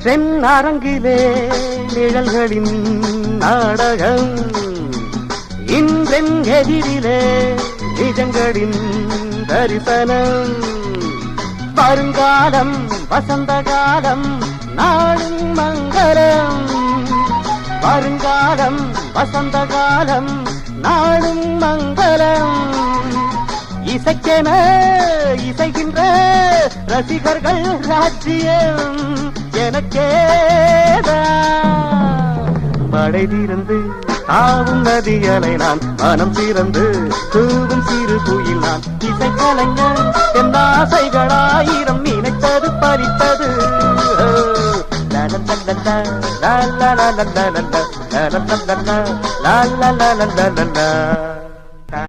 நேற்றென் அரங்கிலே நிழல்களின் நாடகம், இன்றென் எதிரிலே நிஜங்களின் தரிசனம். வருங்காலம் வசந்த காலம் நாளும் மங்களம், வருங்காலம் வசந்த காலம் நாளும் மங்களம். இசைக்கென இசைகின்ற ரசிகர்கள் ராஜ்யம் எனக்கேதான். படை திறந்து தாவும் நதியலை நான், மனம் திறந்து தூவும் சிறு குயில் நான். இசைக்கலைஞர் என் ஆசைகளாயிரம் நினைத்தது பறித்தது. la la la la la la la la la la la la la la la la